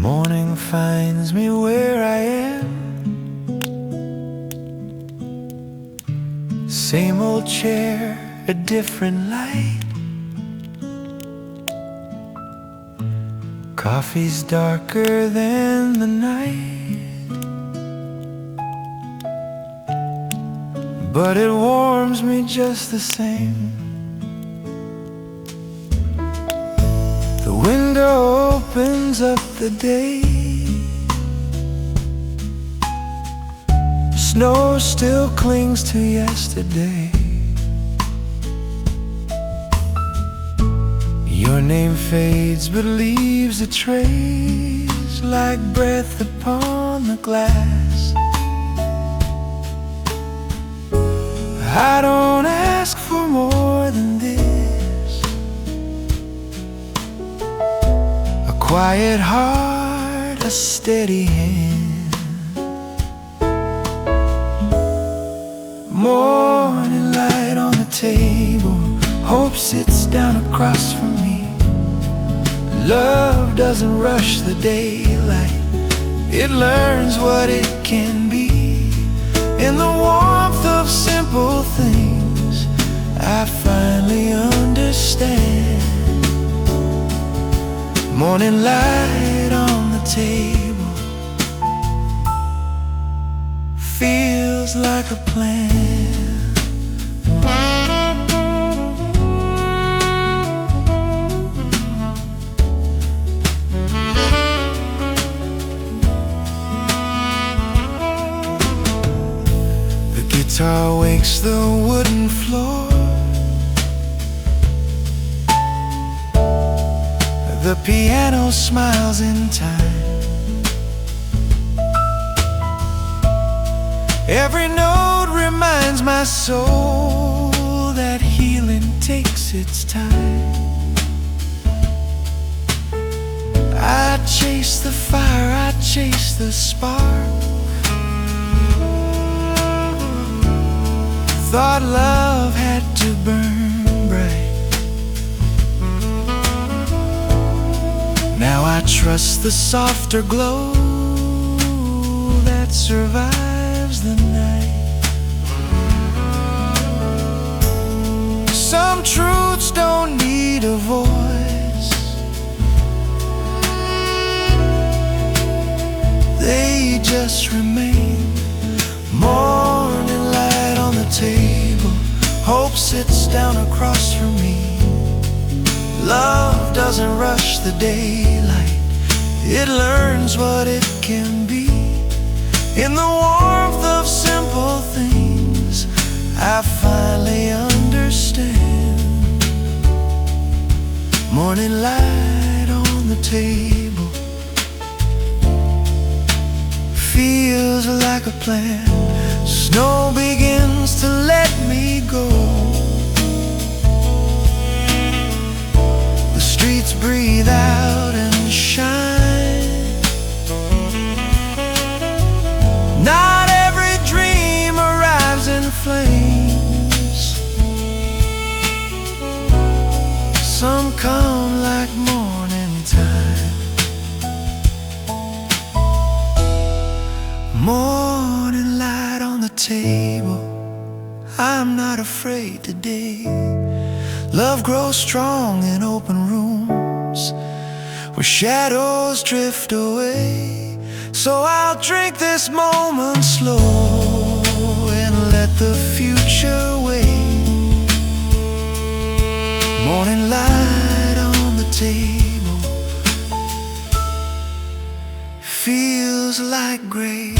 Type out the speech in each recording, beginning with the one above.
Morning finds me where I am. Same old chair, a different light. Coffee's darker than the night, but it warms me just the same. The window opens up the day. Snow still clings to yesterday. Your name fades but leaves a trace, like breath upon the glass. I don't ask for more than this, a quiet heart, a steady hand. Morning light on the table, hope sits down across from me. Love doesn't rush the daylight, it learns what it can be. In the warmth of simple things, I finally understand. Morning light on the table feels like a plan. Guitar wakes the wooden floor. The piano smiles in time. Every note reminds my soul that healing takes its time. I chase the fire, I chase the spark. Thought love had to burn bright. Now I trust the softer glow that survives the night. Some truths don't need a voice, they just remain. Morning light on the table, hope sits down across from me. Love doesn't rush the daylight, it learns what it can be. In the warmth of simple things, I finally understand. Morning light on the table feels like a plan. Snow begins to let me go. The streets breathe out and shine. Not every dream arrives in flames. Some come like morning time. Morning light on the table, I'm not afraid today. Love grows strong in open rooms where shadows drift away. So I'll drink this moment slow and let the future wait. Morning light on the table feels like grace.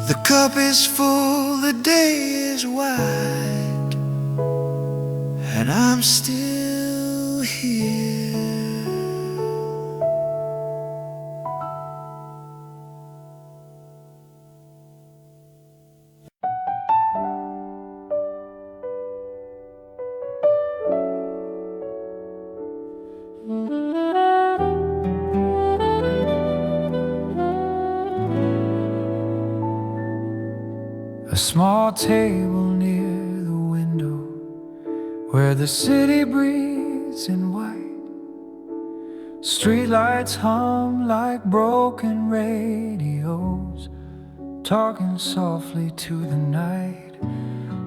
The cup is full, the day is wide, and I'm still here. small table near the window where the city breathes in white. Streetlights hum like broken radios, talking softly to the night.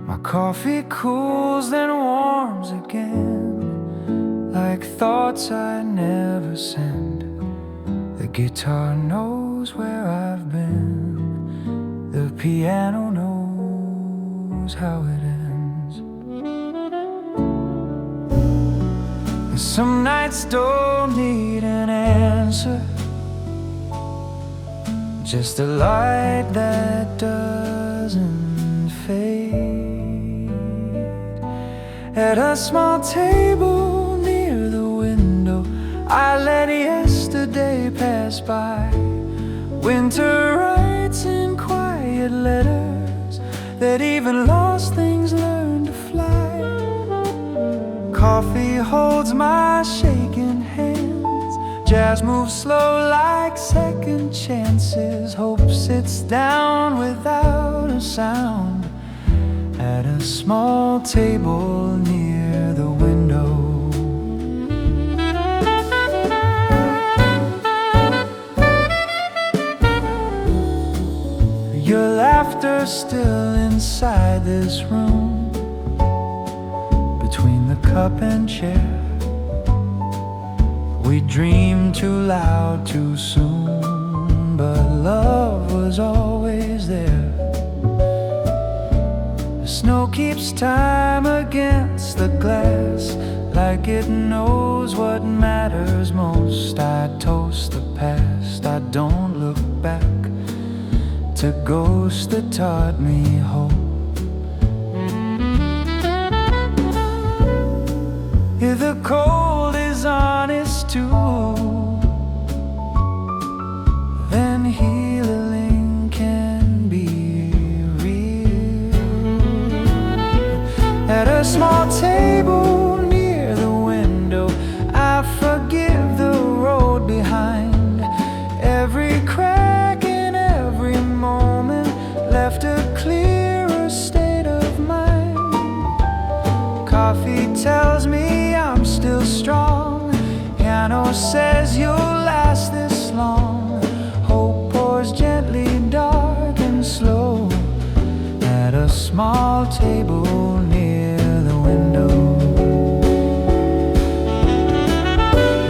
My coffee cools then warms again, like thoughts I never send. The guitar knows where I've been, the piano knows how it ends. And some nights don't need an answer, just a light that doesn't fade. At a small table near the window, I let yesterday pass by. Winter writes in quiet letters that even lost things learn to fly. Coffee holds my shaking hands, jazz moves slow like second chances. Hope sits down without a sound at a small table near the window. Your laughter still inside this room, between the cup and chair. We dreamed too loud too soon, but love was always there. The snow keeps time against the glass, like it knows what matters most. I toast the past, I don't look back to ghosts that taught me hope. If the cold is honest too, then healing can be real. At a small table near the window, I forgive the road behind. Every crack in every moment left a clearer state of mind. Coffee tells me I'm still strong, piano says you'll last this long. Hope pours gently, dark and slow, at a small table near the window.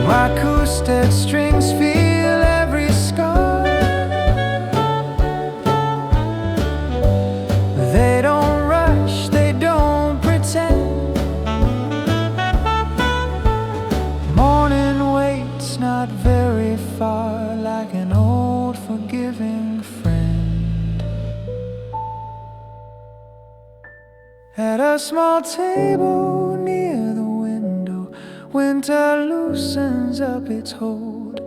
My acoustic strings feel every scar. They don't rush, they don't pretend. Morning waits not very far, like an old forgiving friend. At a small table near the window, winter loosens up its hold.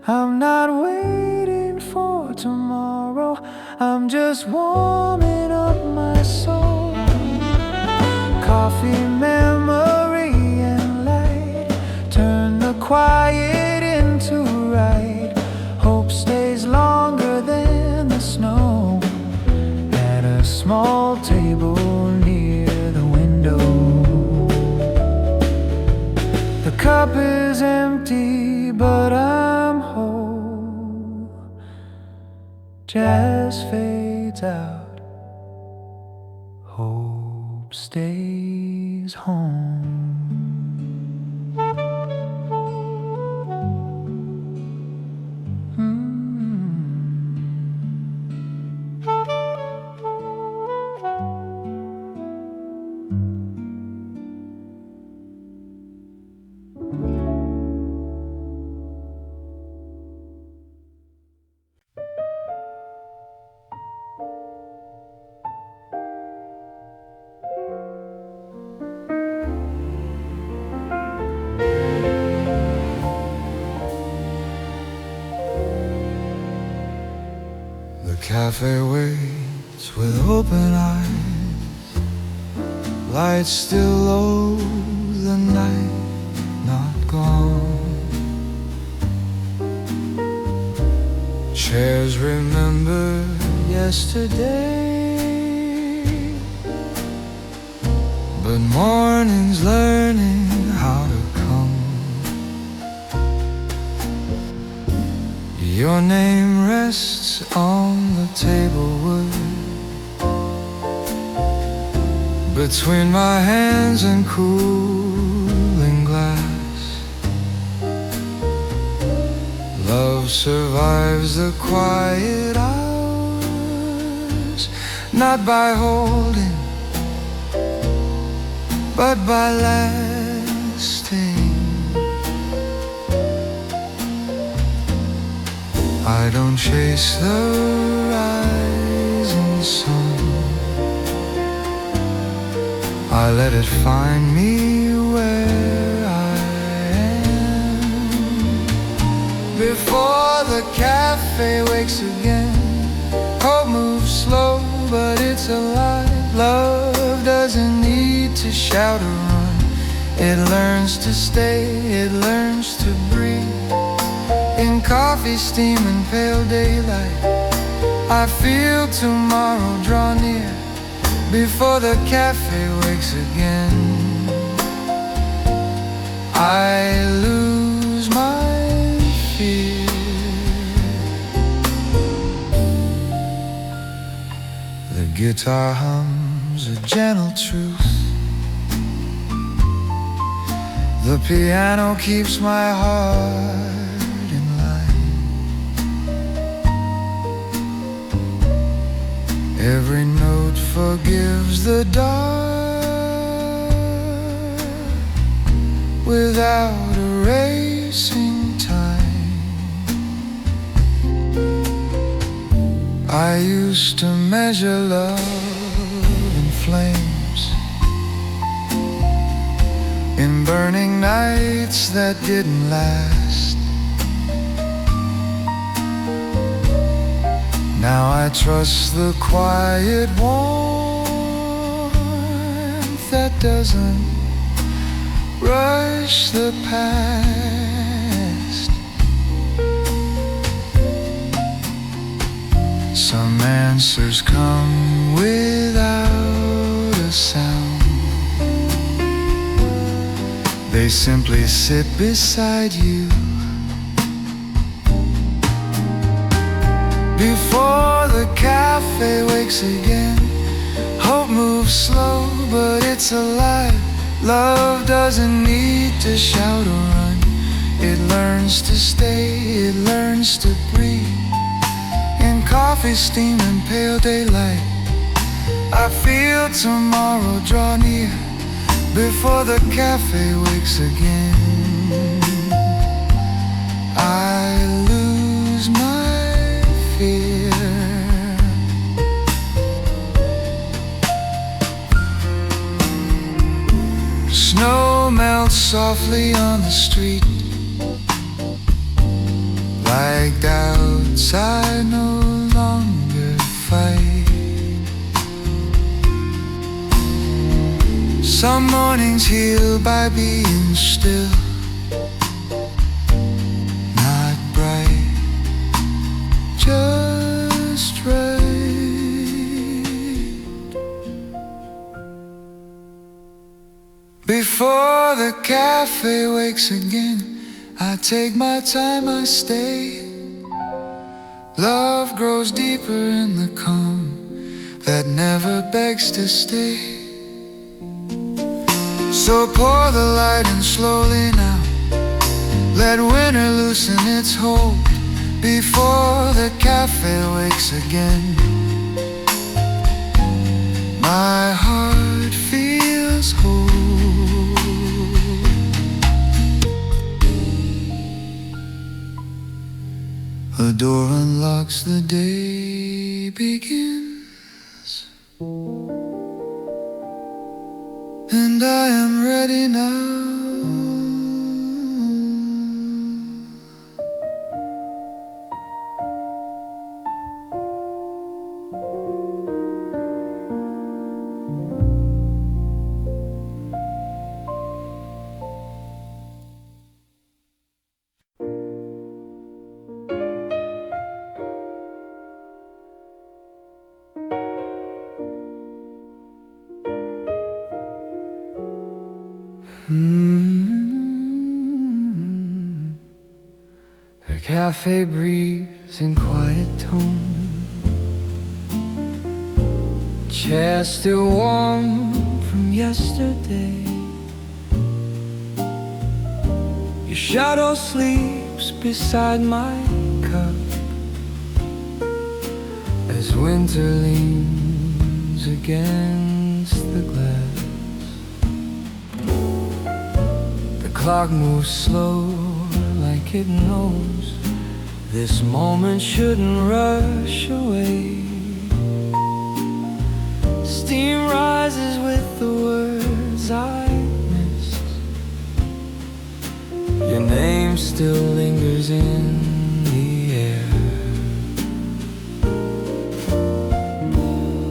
I'm not waiting for tomorrow, I'm just warming up my soul. Coffee, memory and light turn the quiet into right. Hope stays longer than the snow at a small table near the window. The cup is empty, but I'm whole. Jazz fades out, hope stays home. Cafe waits with open eyes, lights still low, the night not gone. Chairs remember yesterday, but morning's learning how to come. Your name rests on the tablewood between my hands and cooling glass. Love survives the quiet hours, not by holding, but by lasting. I don't chase the rising sun, I let it find me where I am. Before the cafe wakes again, hope moves slow, but it's alive. Love doesn't need to shout or run, it learns to stay, it learns to breathe. In coffee, steam and pale daylight, I feel tomorrow draw near. Before the cafe wakes again, I lose my fear. The guitar hums a gentle truth, the piano keeps my heart in line. Every note forgives the dark without erasing time. I used to measure love in flames, in burning nights that didn't last. Now I trust the quiet warmth that doesn't rush the past. Some answers come without a sound, they simply sit beside you. Before the cafe wakes again, hope moves slow, but it's alive. Love doesn't need to shout or run, it learns to stay, it learns to breathe. In coffee, steam and pale daylight, I feel tomorrow draw near. Before the cafe wakes again, I lose my fear. Snow melts softly on the street, like doubts I no longer fight. Some mornings heal by being still, not bright, just right. Before the cafe wakes again, I take my time, I stay. Love grows deeper in the calm that never begs to stay. So pour the light in slowly now, let winter loosen its hold. Before the cafe wakes again, my heart feels whole. A door unlocks, the day begins, and I am ready now. cafe breeze in quiet tone, chairs still warm from yesterday. Your shadow sleeps beside my cup as winter leans against the glass. The clock moves slow like it knows this moment shouldn't rush away. Steam rises with the words I missed. Your name still lingers in the air.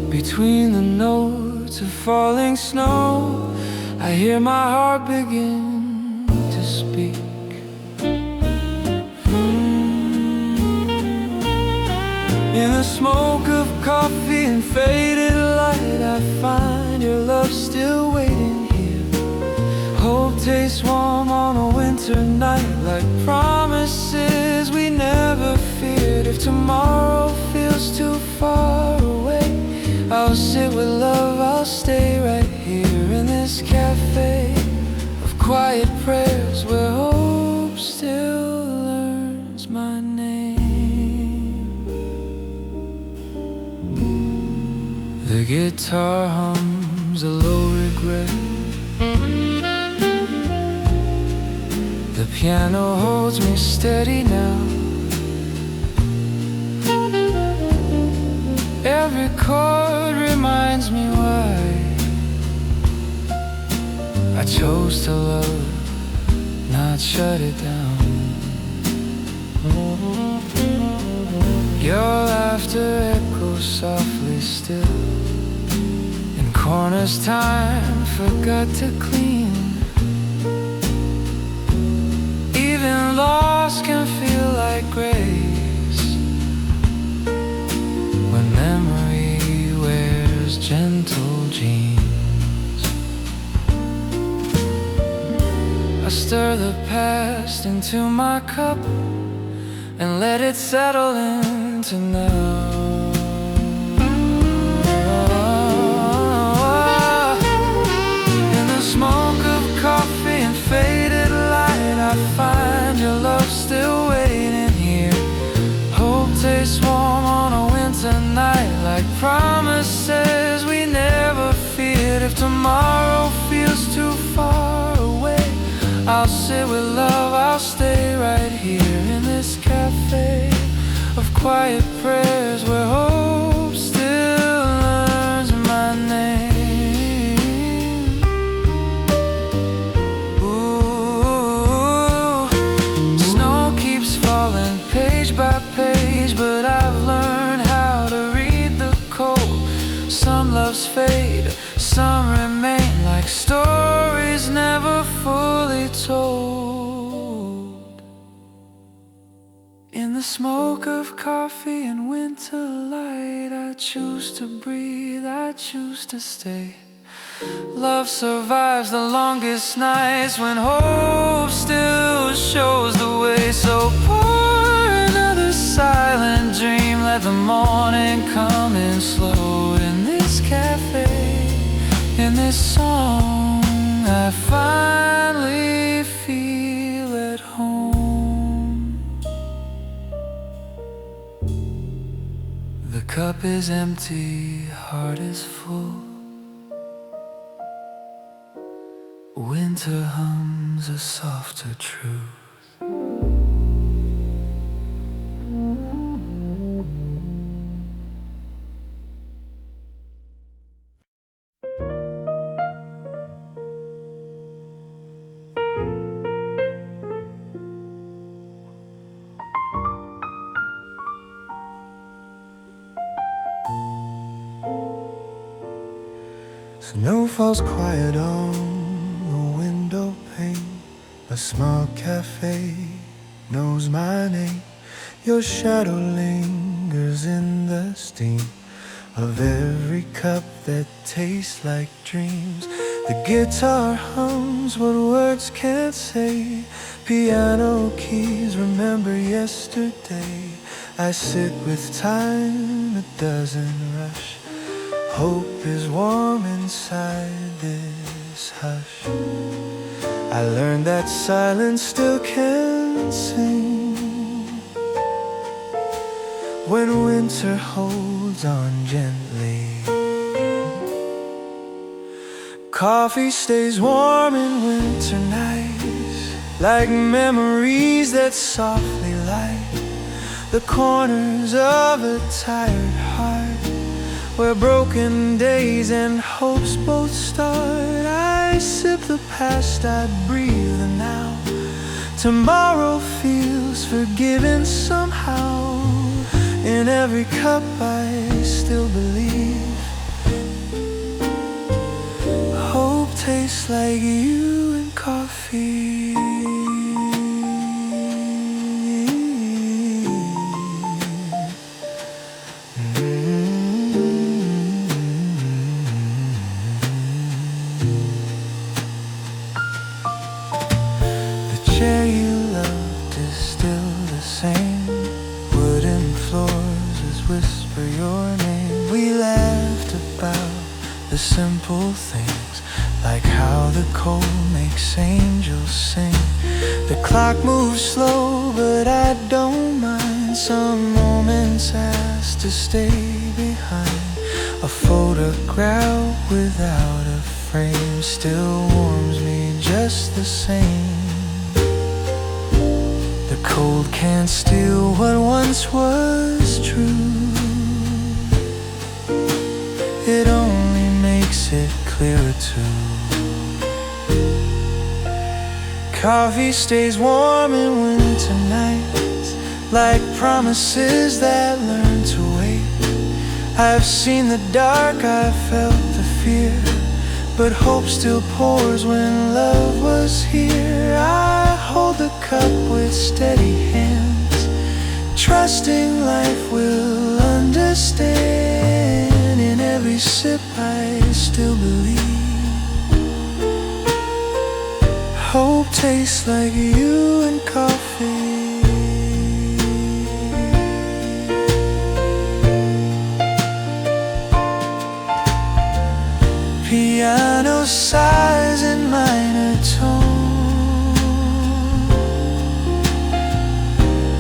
Between the notes of falling snow, I hear my heart begin to speak. In the smoke of coffee and faded light, I find your love still waiting here. Hope tastes warm on a winter night, like promises we never feared. If tomorrow feels too far away, I'll sit with love, I'll stay right here in this cafe of quiet prayers where hope still learns my name. The guitar hums a low regret. The piano holds me steady now. Every chord reminds me why I chose to love, not shut it down. Your laughter echoes softly still in corners time forgot to clean. Even loss can feel like grace when memory wears gentle jeans. I stir the past into my cup and let it settle into now. In the smoke of coffee and faded light, I find your love still waiting here. Hope tastes warm on a winter night, like promises we never feared. If tomorrow feels too far away, I'll sit with love, I'll stay right here in this cafe of quiet prayers where hope still learns my name. Ooh, snow keeps falling page by page, but I've learned how to read the code. Some loves fade, some remain like stories never fully told. In the smoke of coffee and winter light, I choose to breathe, I choose to stay. Love survives the longest nights when hope still shows the way. So pour another silent dream, let the morning come in slow. In this cafe, in this song, I finally feel at home. The cup is empty, heart is full. Winter hums a softer truth. Snow falls quiet on the window pane. A small cafe knows my name. Your shadow lingers in the steam of every cup that tastes like dreams. The guitar hums what words can't say. Piano keys remember yesterday. I sit with time, it doesn't rush. Hope is warm inside this hush. I learned that silence still can sing when winter holds on gently. Coffee stays warm in winter nights, like memories that softly light the corners of a tired heart, where broken days and hopes both start. I sip the past, I breathe the now. Tomorrow feels forgiven somehow. In every cup I still believe. Hope tastes like you and coffee. Chair you loved is still the same. Wooden floors as whisper your name. We laughed about the simple things, like how the cold makes angels sing. The clock moves slow, but I don't mind. Some moments ask to stay behind. A photograph without a frame still warms me just the same. The cold can't steal what once was true. It only makes it clearer too. Coffee stays warm in winter nights, like promises that learn to wait. I've seen the dark, I've felt the fear, but hope still pours when love was here. I hold the cup with steady hands, trusting life will understand. In every sip I still believe. Hope tastes like you and coffee. Piano sighs in minor tone.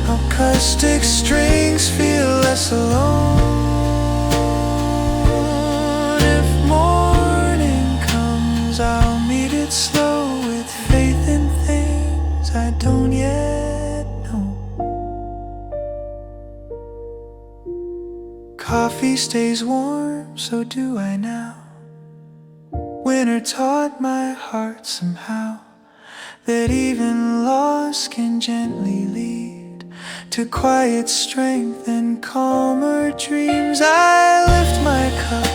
Acoustic strings feel less alone. If morning comes, I'll meet it slow, with faith in things I don't yet know. Coffee stays warm, so do I now. Winter taught my heart somehow that even loss can gently lead to quiet strength and calmer dreams. I lift my cup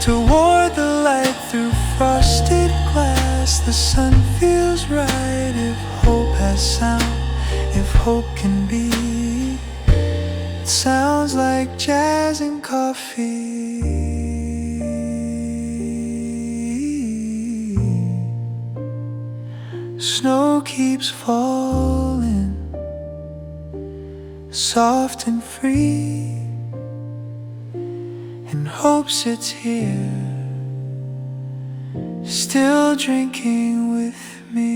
toward the light through frosted glass. The sun feels right if hope has sound, if hope can be. It sounds like jazz and coffee. Snow keeps falling, soft and free, and hope sits here, still drinking with me.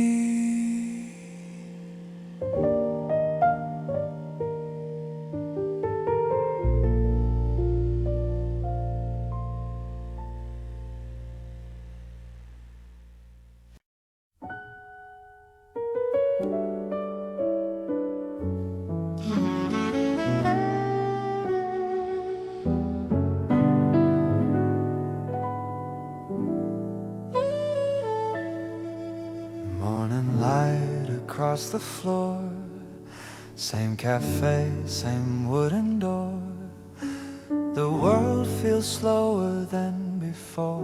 Across the floor, same cafe, same wooden door. The world feels slower than before,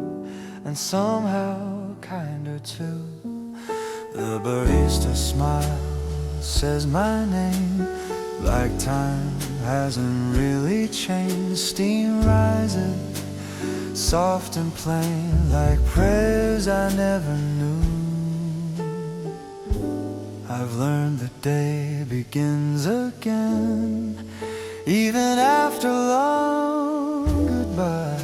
and somehow kinder too. The barista smiles, says my name, like time hasn't really changed. Steam rises, soft and plain, like prayers I never knew. I've learned the day begins again, even after long goodbyes.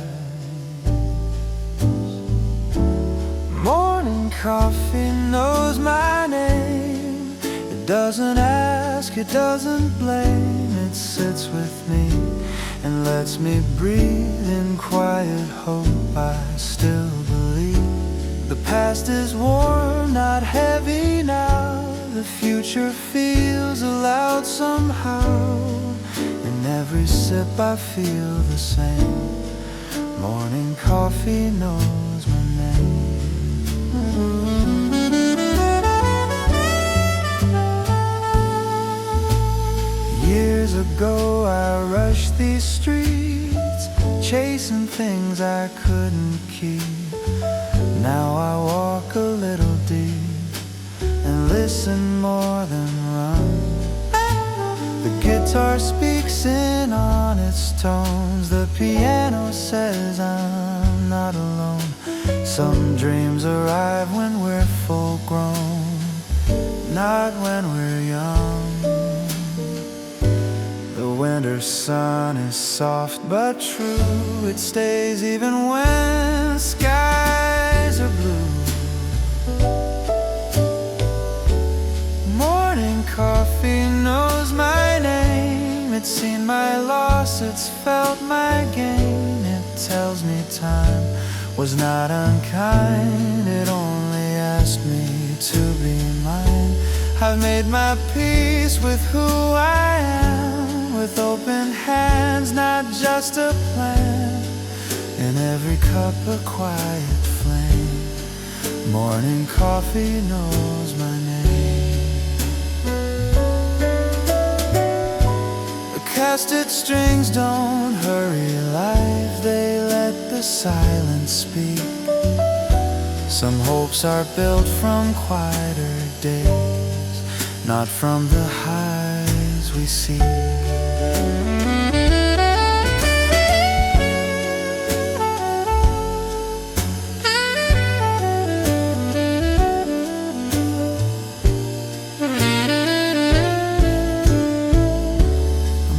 Morning coffee knows my name. It doesn't ask, it doesn't blame. It sits with me and lets me breathe in quiet hope. I still believe the past is warm, not heavy now. The future feels allowed somehow. In every sip I feel the same. Morning coffee knows my name. Years ago I rushed these streets, chasing things I couldn't keep. Now I walk a little deep and listen more than run. The guitar speaks in honest tones. The piano says I'm not alone. Some dreams arrive when we're full grown, not when we're young. The winter sun is soft but true. It stays even when skies are blue. Morning coffee knows my name. It's seen my loss, it's felt my gain. It tells me time was not unkind. It only asked me to be mine. I've made my peace with who I am, with open hands, not just a plan. In every cup a quiet flame. Morning coffee knows my name. The casted strings don't hurry life, they let the silence speak. Some hopes are built from quieter days, not from the highs we see.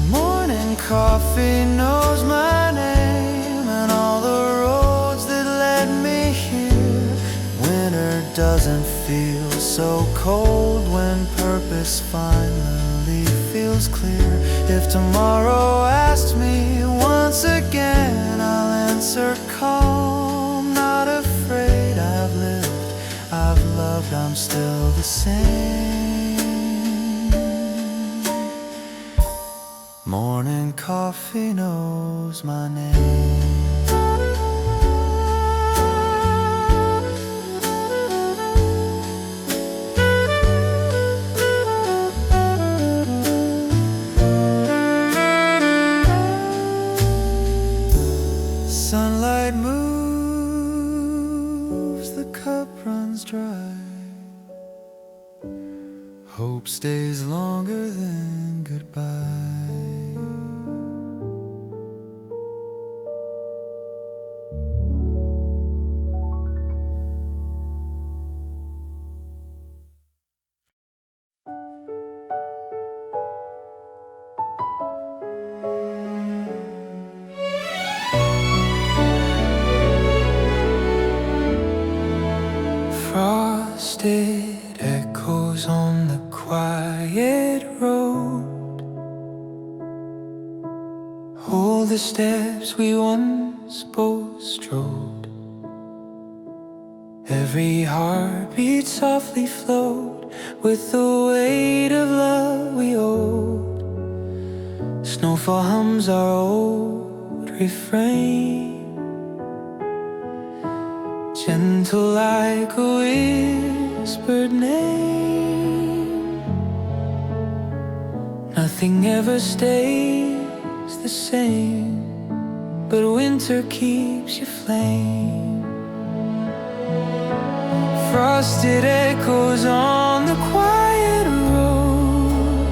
Morning coffee knows my name and all the roads that led me here. Winter doesn't feel so cold when purpose finally feels clear. If tomorrow asks me once again, I'll answer calm, not afraid. I've lived, I've loved, I'm still the same. Morning coffee knows my name. Sunlight moves, the cup runs dry. Hope stays longer than goodbye. Frosted echoes on the quiet road. Hold the steps we once both strode. Every heartbeat softly flowed with the weight of love we owed. Snowfall hums our old refrain, gentle like a whispered name. Nothing ever stays the same, but winter keeps your flame. Frosted echoes on the quiet road.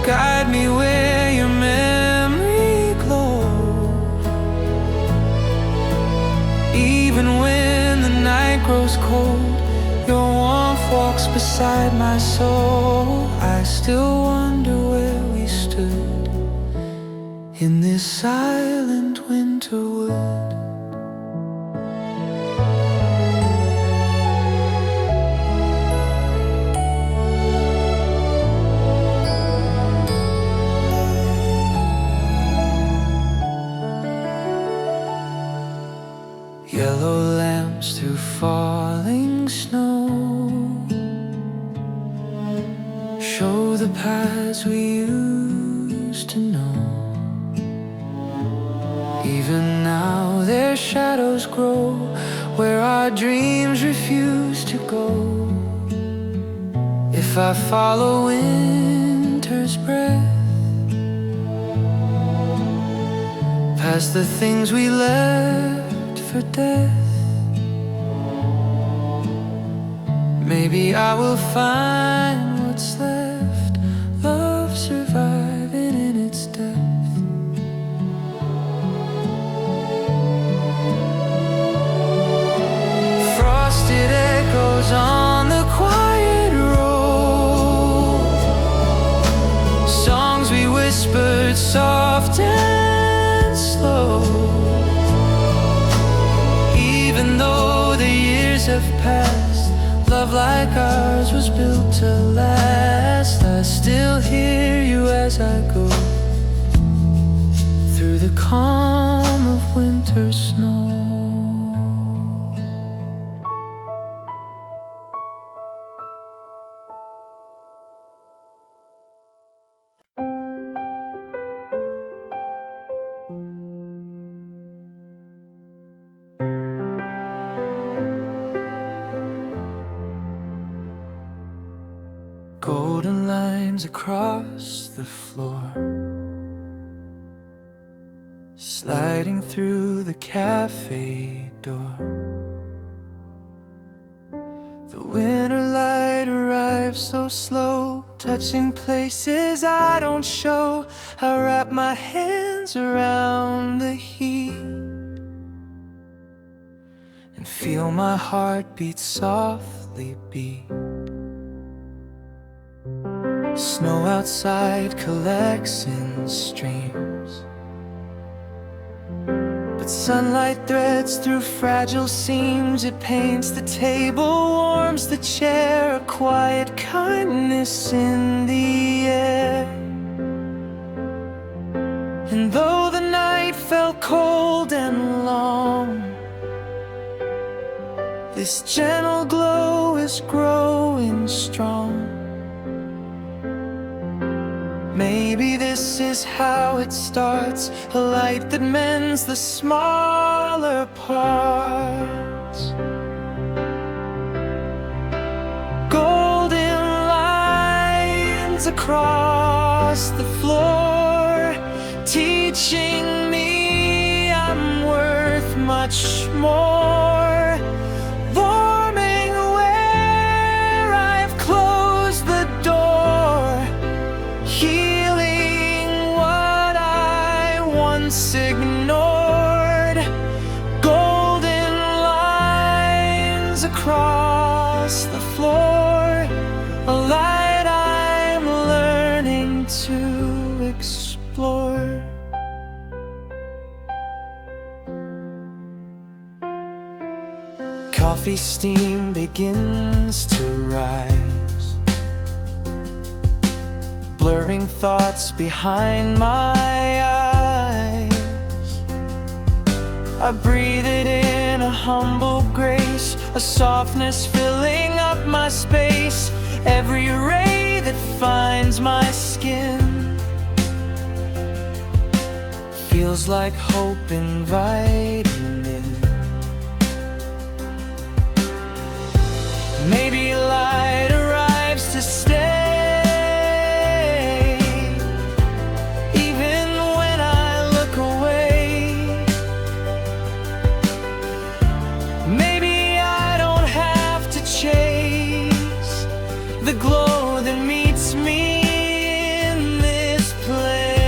Guide me where your memory glows. beside my soul. I still wonder where we stood in this silent winter wood. Yellow lamps through falling snow show the paths we used to know. Even now their shadows grow where our dreams refuse to go. If I follow winter's breath past the things we left for death, maybe I will find what's left, love surviving in its depth. Frosted echoes on the quiet road, songs we whispered soft and slow. Even though the years have passed, love like ours was built to last. I still hear you as I go through the calm of winter snow. Golden lines across the floor, sliding through the cafe door. The winter light arrives so slow, touching places I don't show. I wrap my hands around the heat and feel my heart beat softly beat. Snow outside collects in streams, but sunlight threads through fragile seams. It paints the table, warms the chair, a quiet kindness in the air. And though the night felt cold and long, this gentle glow is growing strong. Maybe this is how it starts, a light that mends the smaller parts. Golden lines across the floor, teaching me I'm worth much more. Warming where I've closed the door, healing what I once ignored. Golden lines across the floor, a light I'm learning to explore. Coffee steam begins to rise, blurring thoughts behind my eyes. I breathe it in, a humble grace, a softness filling up my space. Every ray that finds my skin feels like hope inviting in. Maybe light arrives to stay, even when I look away. Maybe I don't have to chase the glow that meets me in this place.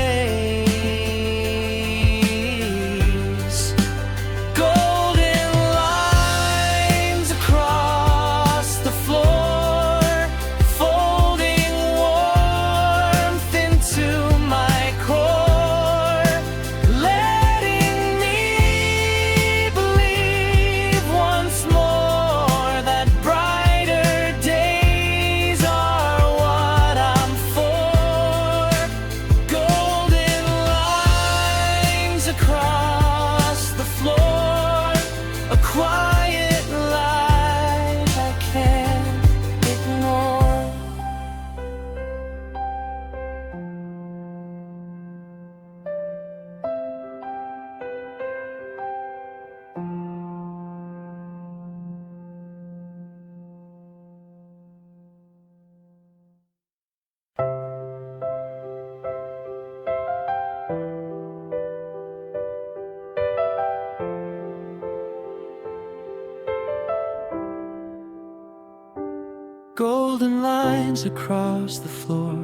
Golden lines across the floor,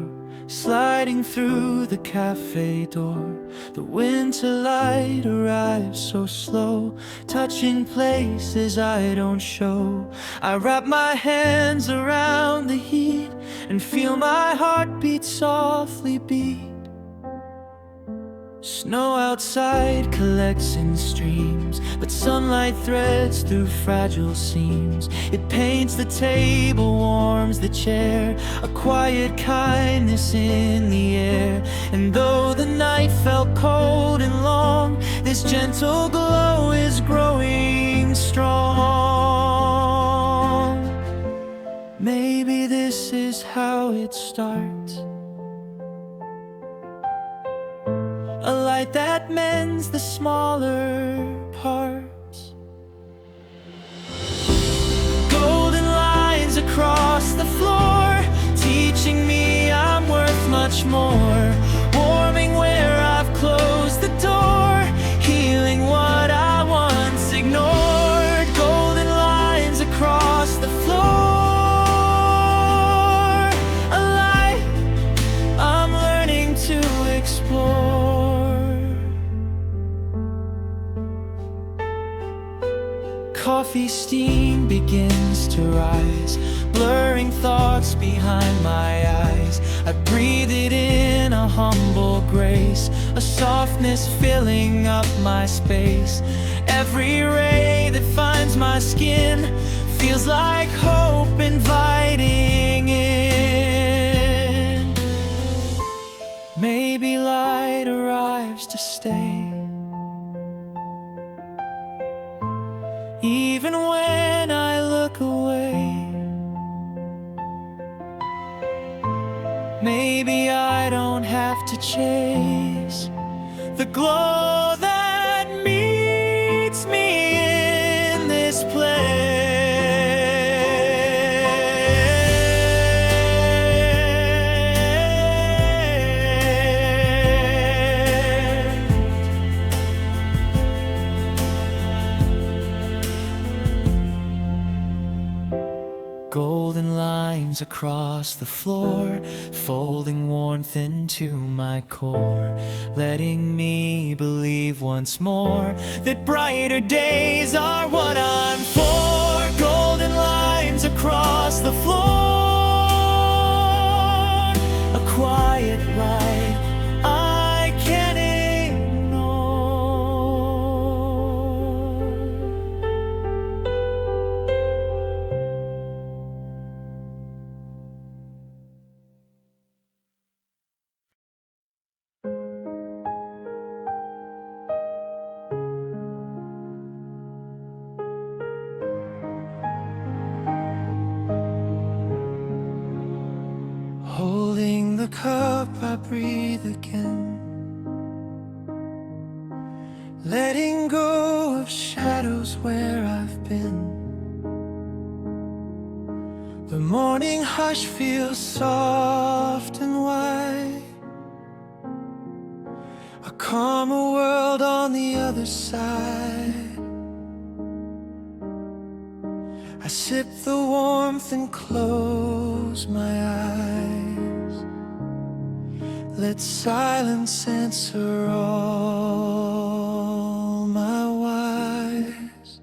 sliding through the cafe door. The winter light arrives so slow, touching places I don't show. I wrap my hands around the heat and feel my heart beat softly beat. Snow outside collects in streams, but sunlight threads through fragile seams. It paints the table, warms the chair, a quiet kindness in the air. And though the night felt cold and long, this gentle glow is growing strong. Maybe this is how it starts, a light that mends the smaller parts. Golden lines across the floor, teaching me I'm worth much more. Warming where I've closed the door, healing what I once ignored. Golden lines across the floor, a light I'm learning to explore. Coffee steam begins to rise, blurring thoughts behind my eyes. I breathe it in, a humble grace, a softness filling up my space. Every ray that finds my skin feels like hope inviting in. Maybe light arrives to stay, even when I look away. Maybe I don't have to chase the glow that meets me in this place. Golden lines across the floor, folding warmth into my core, letting me believe once more that brighter days are what I'm for. Golden lines across the floor, a quiet light I can't ignore. Holding the cup, I breathe again, letting go of shadows where I've been. The morning hush feels soft and wide, a calmer world on the other side. I sip the warmth and close my eyes, let silence answer all my whys.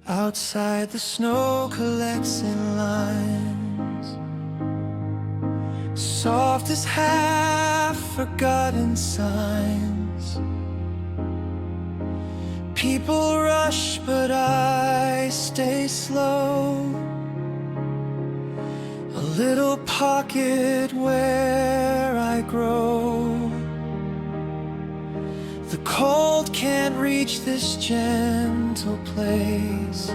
Outside the snow collects in lines, soft as half-forgotten signs. People rush, but I stay slow, a little pocket where I grow. The cold can't reach this gentle place,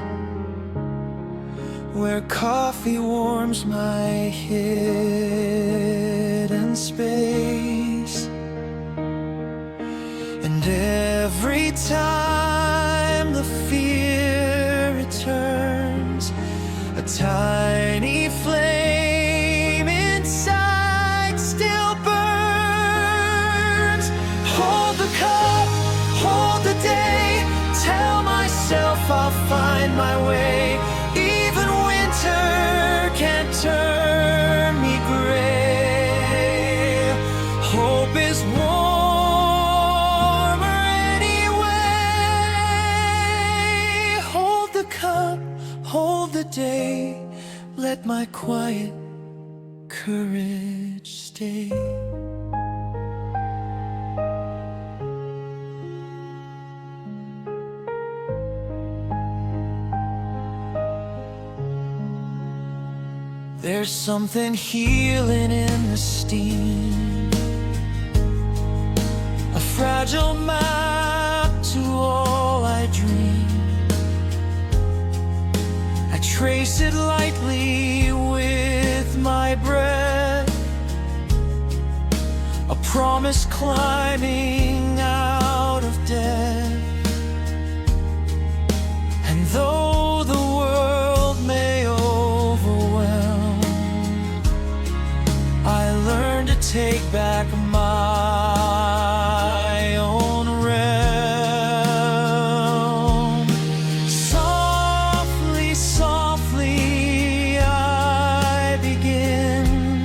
where coffee warms my hidden space. And every time the fear returns, a tiny flame inside still burns. Hold the cup, hold the day, tell myself I'll find my way. Even winter can't turn quiet courage stay. There's something healing in the steam, a fragile map to all I dream. I trace it lightly with my breath, a promise climbing out of death. And though the world may overwhelm, I learn to take back my own realm. Softly, softly I begin,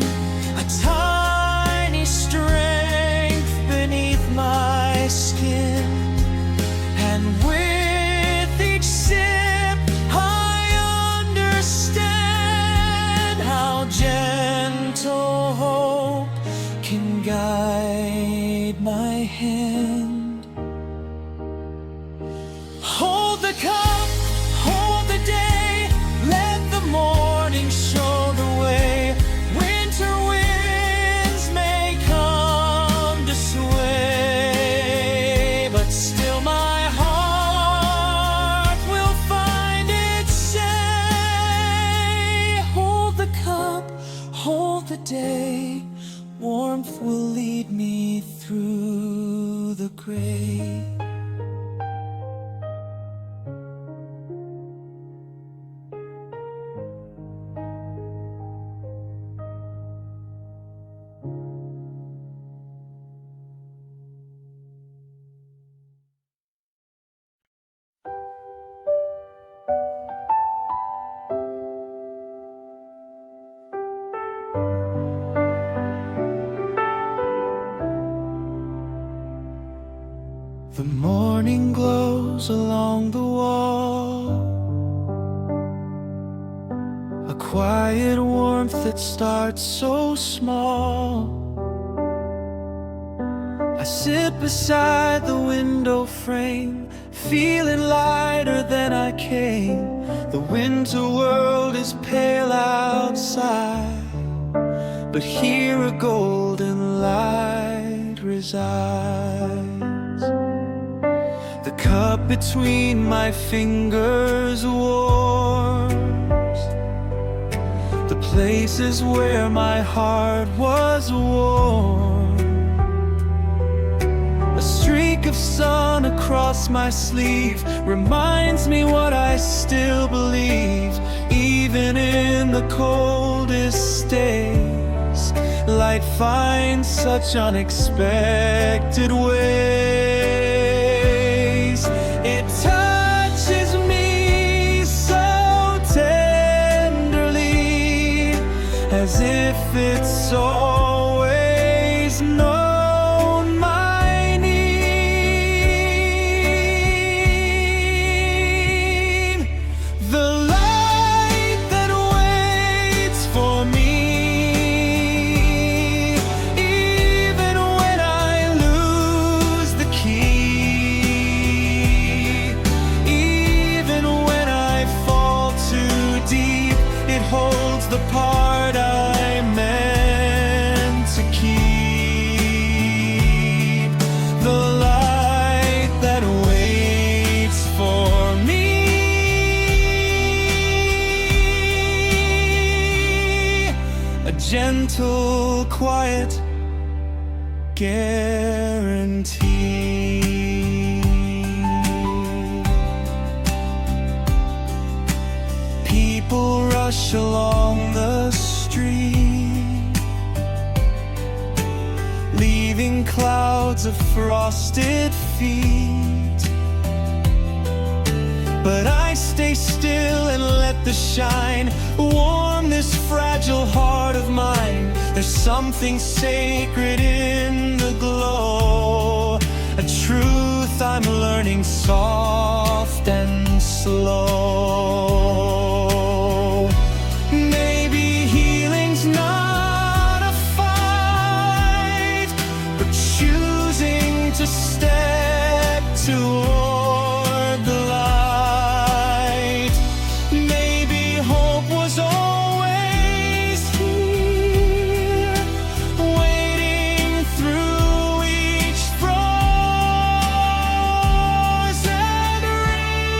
a tiny strength beneath my skin. And with each sip I understand how gentle hope can guide my hand. Hold the cup, hold the day, let the morning show the way. Winter winds may come to sway, but still my heart will find its say. Hold the cup, hold the day, warmth will lead me through the gray. The morning glows along the wall, a quiet warmth that starts so small. I sit beside the window frame, feeling lighter than I came. The winter world is pale outside, but here a golden light resides. The cup between my fingers warms the places where my heart was warm. A streak of sun across my sleeve reminds me what I still believe. Even in the coldest days, light finds such unexpected ways. It touches me so tenderly, as if it's always known my name. The light that waits for me, even when I lose the key, even when I fall too deep, it holds the part I meant to keep. The light that waits for me, a gentle, quiet guarantee. People rush along the street, leaving clouds of frosted feet. But I stay still and let the shine warm this fragile heart of mine. There's something sacred in the glow, a truth I'm learning soft and slow. Maybe a step toward the light. Maybe hope was always here, waiting through each frozen ray.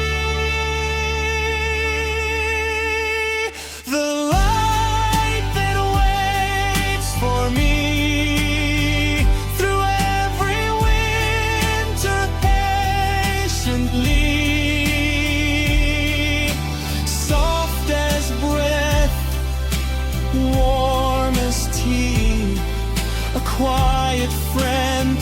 The light that waits for me through every winter patiently, soft as breath, warm as tea, a quiet friend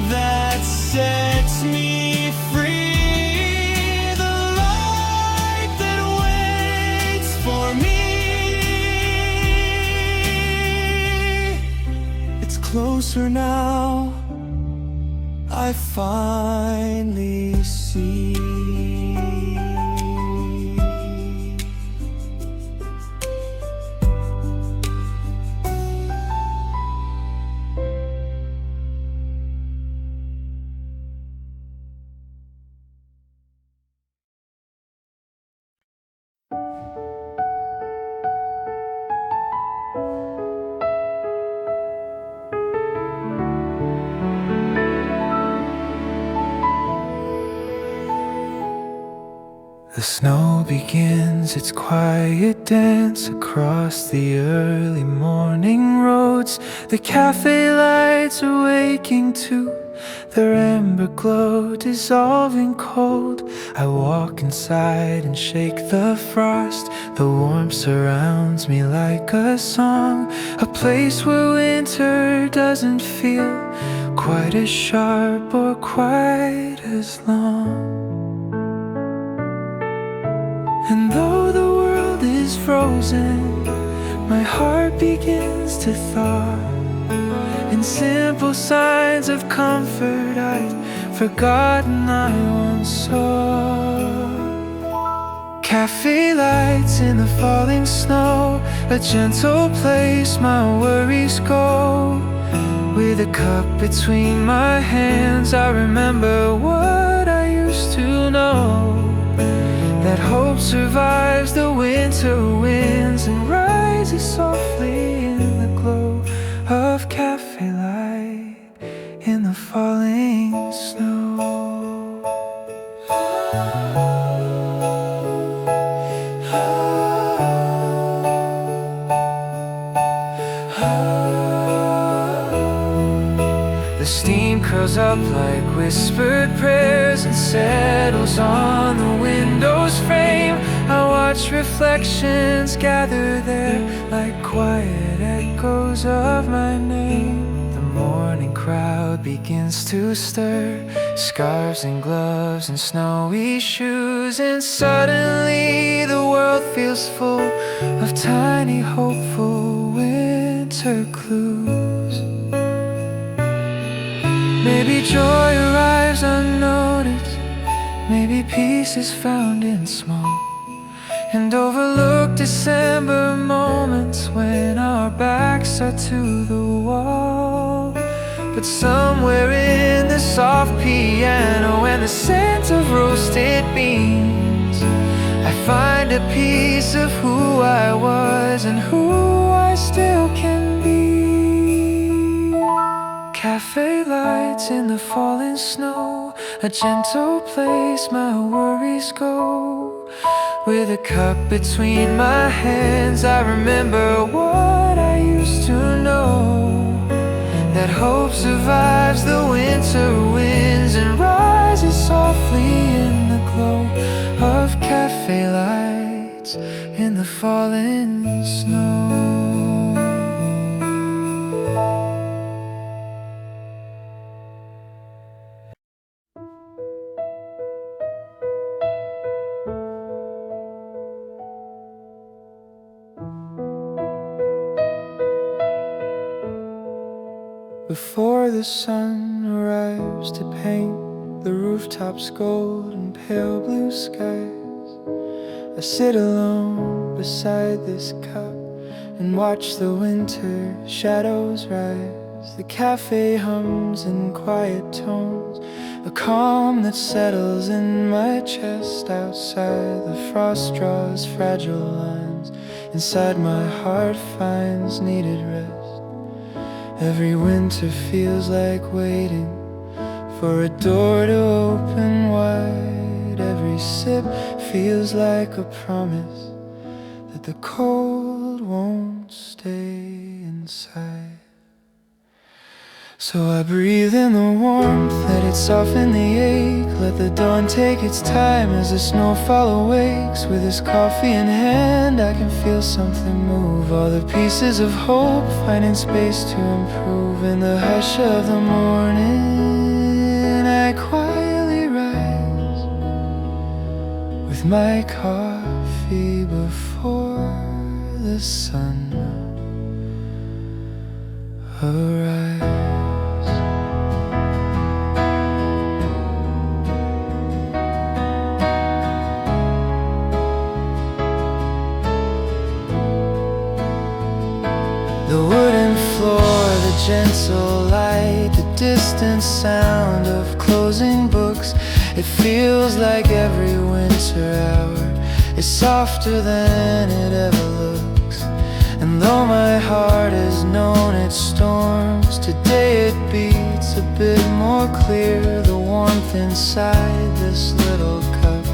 that sets me free. The light that waits for me, it's closer now, I finally see. The snow begins its quiet dance across the early morning roads. The cafe lights are waking too, their amber glow dissolving cold. I walk inside and shake the frost. The warmth surrounds me like a song, a place where winter doesn't feel quite as sharp or quite as long. And though the world is frozen, my heart begins to thaw. In simple signs of comfort I'd forgotten I once saw. Cafe lights in the falling snow, a gentle place my worries go. With a cup between my hands, I remember what I used to know, that hope survives the winter winds and rises softly in the glow of cafe light in the falling snow. The steam curls up like whispered prayers and settles on the window's frame. I watch reflections gather there like quiet echoes of my name. The morning crowd begins to stir, scarves and gloves and snowy shoes, and suddenly the world feels full of tiny hopeful winter clues. Maybe joy arrives unnoticed, maybe peace is found in small and overlooked December moments when our backs are to the wall. But somewhere in the soft piano and the scent of roasted beans, I find a piece of who I was and who I still can be. Cafe lights in the falling snow, a gentle place my worries go. With a cup between my hands, I remember what I used to know, that hope survives the winter winds and rises softly in the glow of cafe lights in the falling snow. Before the sun arrives to paint the rooftops gold and pale blue skies, I sit alone beside this cup and watch the winter shadows rise. The cafe hums in quiet tones, a calm that settles in my chest. Outside the frost draws fragile lines, inside my heart finds needed rest. Every winter feels like waiting for a door to open wide. Every sip feels like a promise that the cold won't stay inside. So I breathe in the warmth, let it soften the ache. Let the dawn take its time as the snowfall awakes. With this coffee in hand, I can feel something move. All the pieces of hope finding space to improve. In the hush of the morning, I quietly rise with my coffee before the sun arrives. The wooden floor, the gentle light, the distant sound of closing books. It feels like every winter hour is softer than it ever looks. And though my heart has known its storms, today it beats a bit more clear. The warmth inside this little cup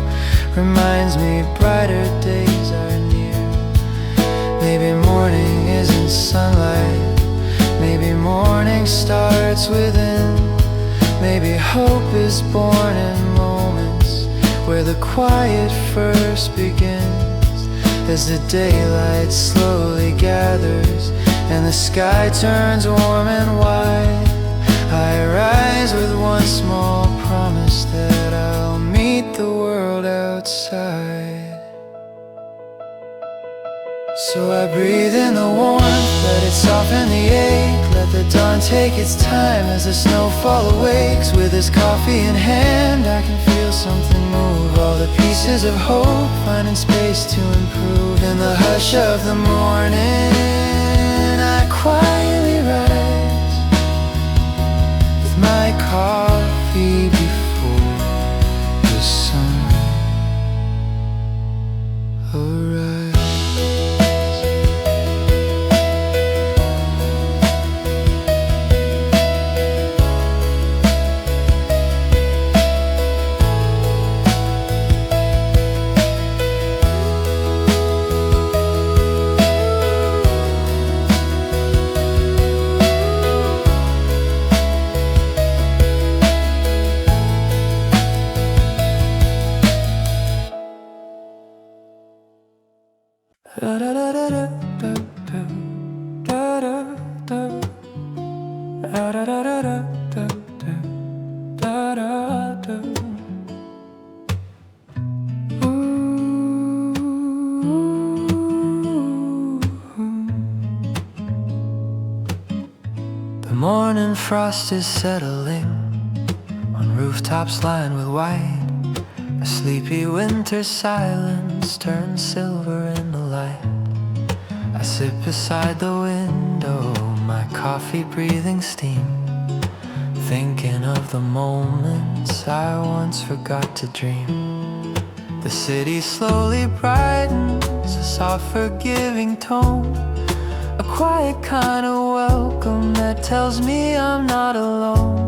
reminds me brighter days are near. Maybe morning isn't sunlight, maybe morning starts within. Maybe hope is born in moments where the quiet first begins. As the daylight slowly gathers and the sky turns warm and wide, I rise with one small promise that I'll meet the world outside. So I breathe in the warmth, let it soften the ache. Let the dawn take its time as the snowfall awakes. With this coffee in hand, I can feel something move. All the pieces of hope finding space to improve. In the hush of the morning, I quietly rise with my coffee before the sun arrives. The morning frost is settling on rooftops lined with white. A sleepy winter silence turns silver in the light. I sit beside the window, my coffee breathing steam, thinking of the moments I once forgot to dream. The city slowly brightens, a soft forgiving tone, a quiet kind of welcome that tells me I'm not alone.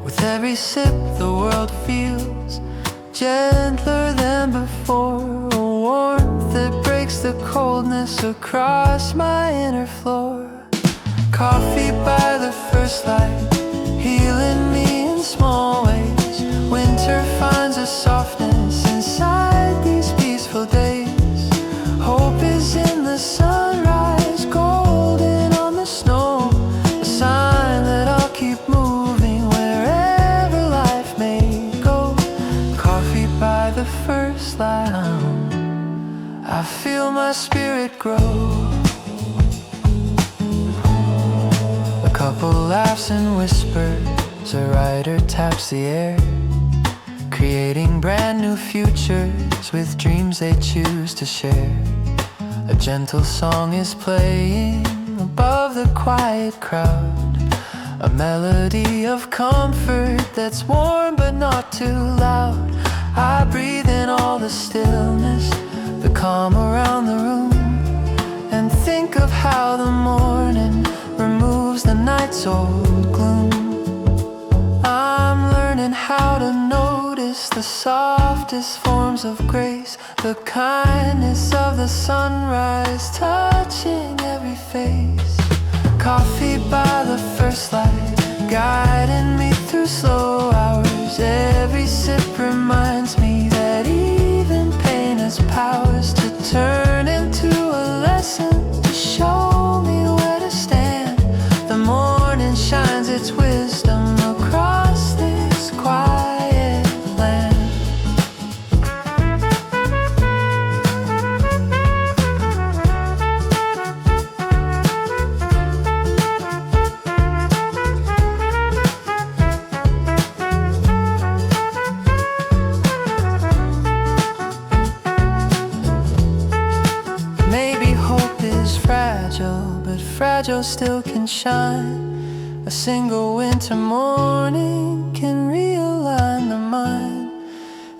With every sip the world feels gentler than before, a warmth that breaks the coldness across my inner floor. Coffee by the first light, healing me in small ways. Winter finds a softness inside these peaceful days. Hope is in the sunrise, golden on the snow, a sign that I'll keep moving wherever life may go. Coffee by the first light, I feel my spirit grow. A couple laughs and whispers, a writer taps the air, creating brand new futures with dreams they choose to share. A gentle song is playing, a above the quiet crowd. A melody of comfort that's warm but not too loud. I breathe in all the stillness, the calm around the room, and think of how the morning removes the night's old gloom. I'm learning how to notice the softest forms of grace, the kindness of the sunrise touching every face. Coffee by the first light, guiding me through slow hours. Every sip reminds me that even pain has powers to turn into a lesson, to show me where to stand. The morning shines its wisdom across this quiet land. But fragile still can shine. A single winter morning can realign the mind.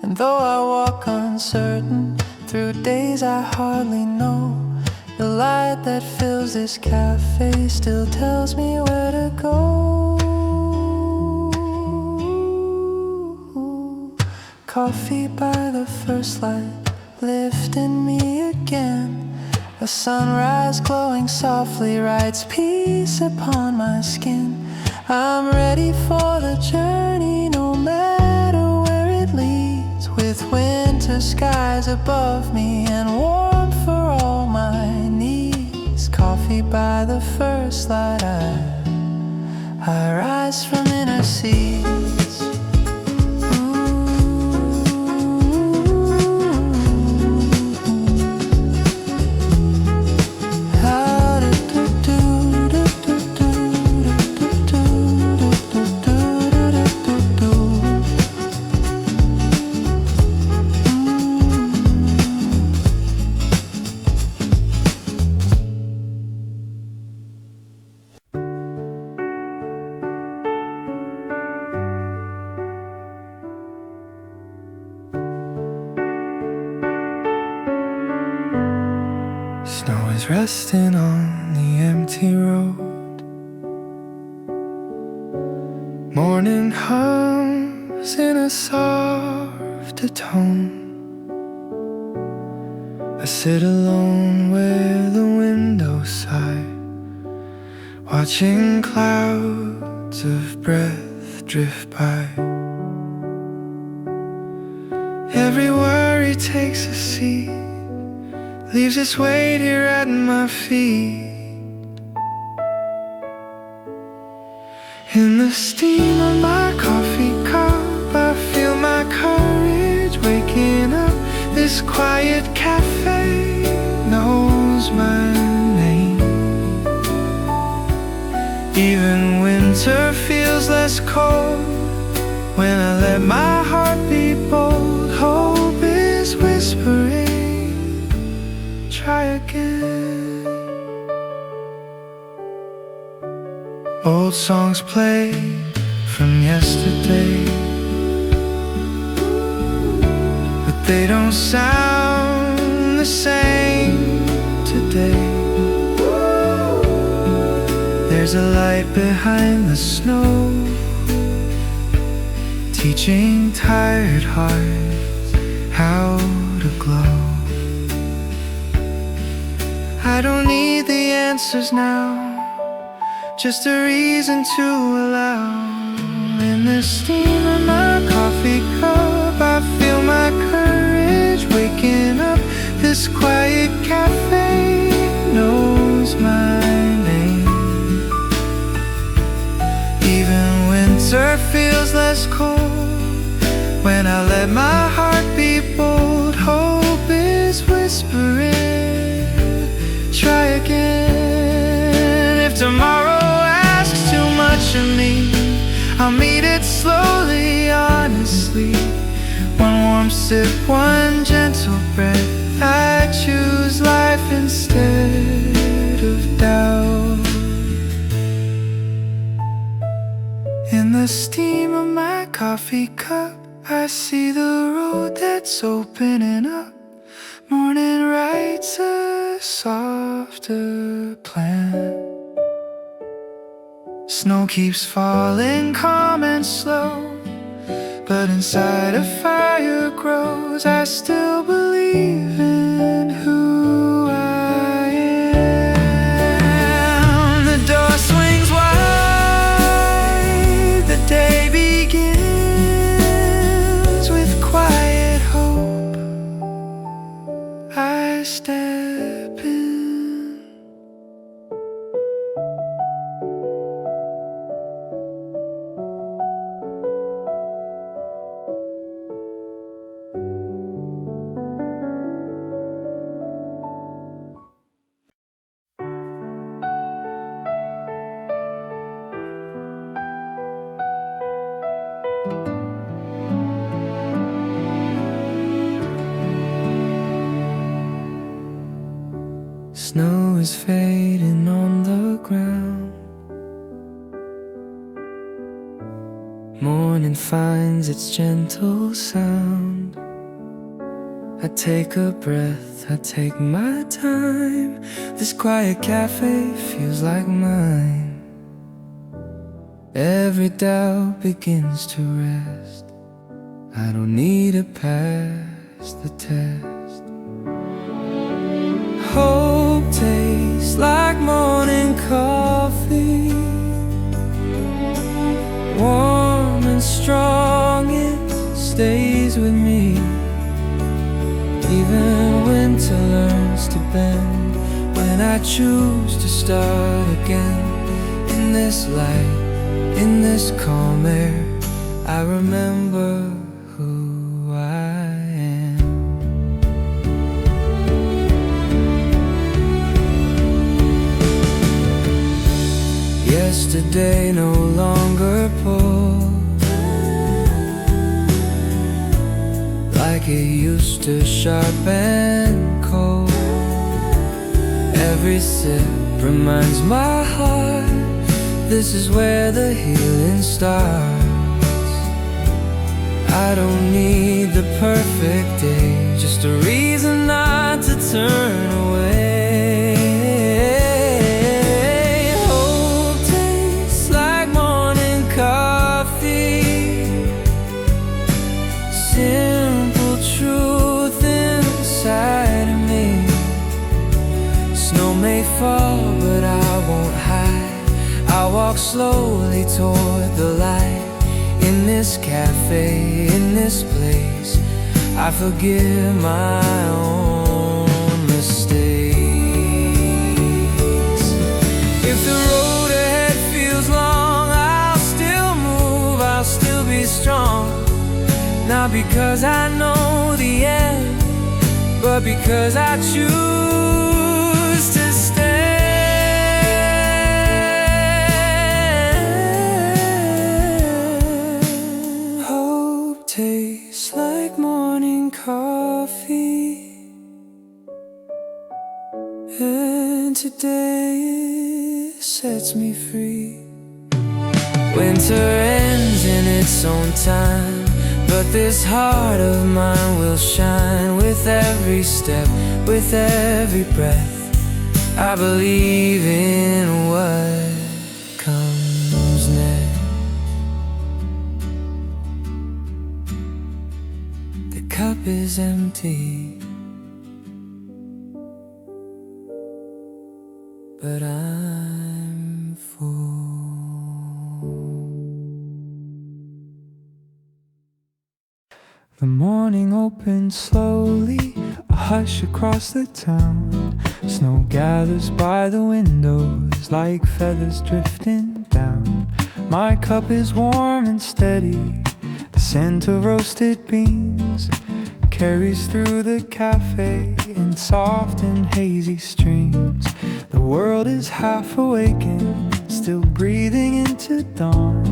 And though I walk uncertain through days I hardly know, the light that fills this cafe still tells me where to go. Coffee by the first light, lifting me again. A sunrise glowing softly writes peace upon my skin. I'm ready for the journey, no matter where it leads. With winter skies above me and warmth for all my needs. Coffee by the first light, I rise from inner seas. Snow is resting on the empty road. Morning hums in a softer tone. I sit alone where the window side, watching clouds of breath drift by. Every worry takes a seat, leaves its weight here at my feet. In the steam of my coffee cup, I feel my courage waking up. This quiet cafe knows my name. Even winter feels less cold when I let my heart be bold. Hope is whispering, try again. Old songs played from yesterday, but they don't sound the same today. There's a light behind the snow, teaching tired hearts how to glow. I don't need the answers now, just a reason to allow. In the steam of my coffee cup, I feel my courage waking up. This quiet cafe knows my name. Even winter feels less cold when I let my heart be bold. Hope is whispering, try again. If tomorrow asks too much of me, I'll meet it slowly, honestly. One warm sip, one gentle breath. I choose life instead of doubt. In the steam of my coffee cup, I see the road that's opening up. Morning writes a softer plan. Snow keeps falling calm and slow, but inside a fire grows. I still believe in who I am. The door swings wide, the day begins with quiet hope. I step in. Snow is fading on the ground. Morning finds its gentle sound. I take a breath, I take my time. This quiet cafe feels like mine. Every doubt begins to rest. I don't need to pass the test. Hope tastes like morning coffee, warm and strong, it stays with me. Even winter learns to bend when I choose to start again. In this light, in this calm air, I remember who I am. Yesterday no longer pulls like it used to, sharp and cold. Every sip reminds my heart this is where the healing starts. I don't need the perfect day, just a reason not to turn away. Simple truth inside of me. Snow may fall, but I won't hide. I walk slowly toward the light. In this cafe, in this place, I forgive my own mistakes. If the road ahead feels long, I'll still move, I'll still be strong. Not because I know the end, but because I choose to stand. Hope tastes like morning coffee, and today it sets me free. Winter ends in its own time, but this heart of mine will shine with every step, with every breath. I believe in what comes next. The cup is empty, but I'm full. The morning opens slowly, a hush across the town. Snow gathers by the windows like feathers drifting down. My cup is warm and steady, the scent of roasted beans carries through the cafe in soft and hazy streams. The world is half awakened, still breathing into dawn,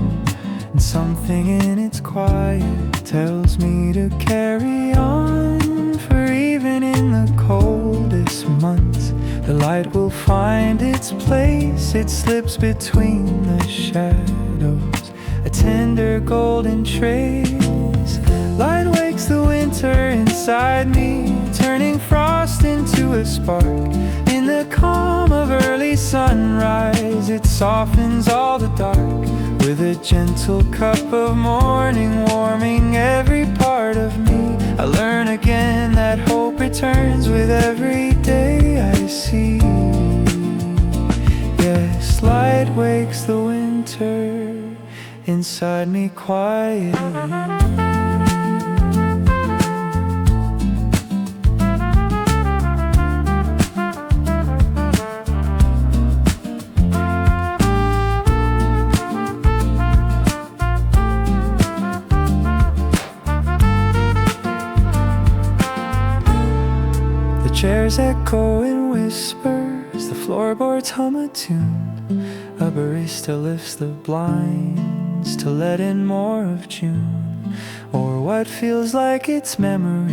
and something in its quiet tells me to carry on. For even in the coldest months, the light will find its place. It slips between the shadows, a tender golden trace. Light wakes the winter inside me, turning frost into a spark. In the calm of early sunrise, it softens all the dark, with a gentle cup of morning warming every part of me. I learn again that hope returns with every day I see. Yes, light wakes the winter inside me quietly. Chairs echo in whispers, the floorboards hum a tune. A barista lifts the blinds to let in more of June, or what feels like its memory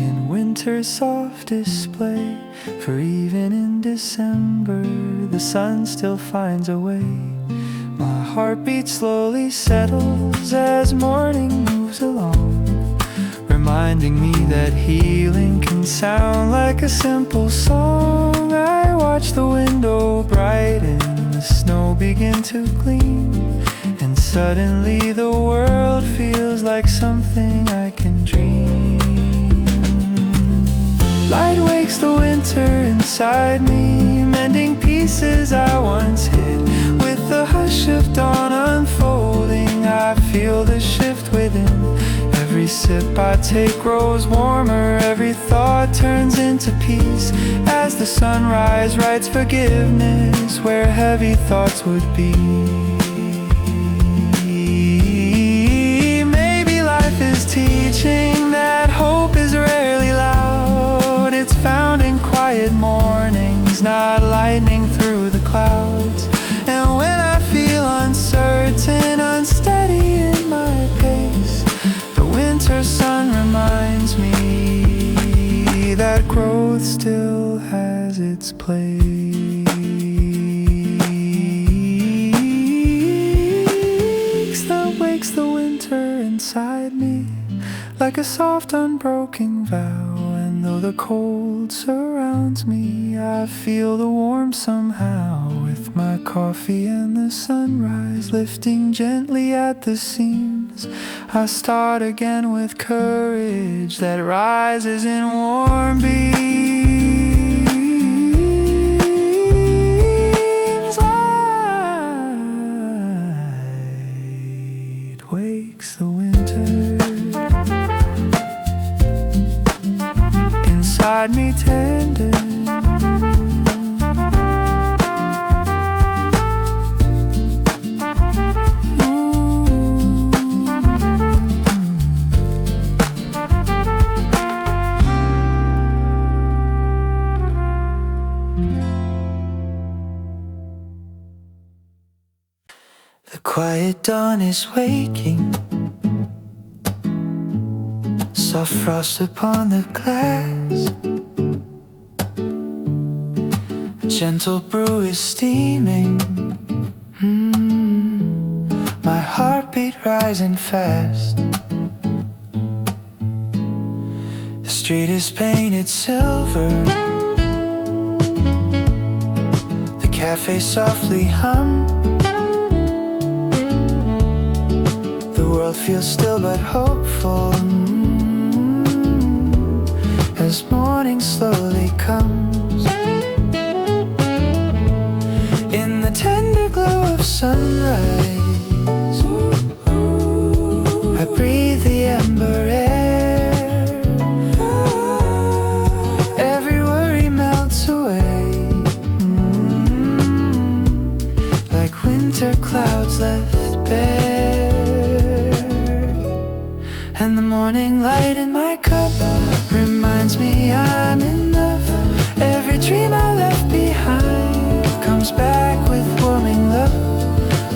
in winter's soft display. For even in December, the sun still finds a way. My heartbeat slowly settles as morning moves along, reminding me that healing can sound like a simple song. I watch the window brighten, the snow begin to gleam, and suddenly the world feels like something I can dream. Light wakes the winter inside me, mending pieces I once hid. With the hush of dawn unfolding, I feel the shift within. Every sip I take grows warmer, every thought turns into peace, as the sunrise writes forgiveness where heavy thoughts would be. Maybe life is teaching that hope is rarely loud. It's found in quiet mornings, not lightning through the clouds. And when I feel uncertain, unsteady in my pace, the winter sun reminds me that growth still has its place. That wakes the winter inside me like a soft unbroken vow. And though the cold surrounds me, I feel the warmth somehow. With my coffee and the sunrise lifting gently at the seams, I start again with courage that rises in warm beams. Light wakes the winter inside me tender. The quiet dawn is waking, soft frost upon the glass. A gentle brew is steaming, my heartbeat rising fast. The street is painted silver, the cafe softly hum. The world feels still but hopeful, as morning slowly comes. In the tender glow of sunrise, I breathe the ember air. Every worry melts away, like winter clouds left bare. And the morning light in my cup reminds me I'm enough. Every dream I left behind comes back with warming love.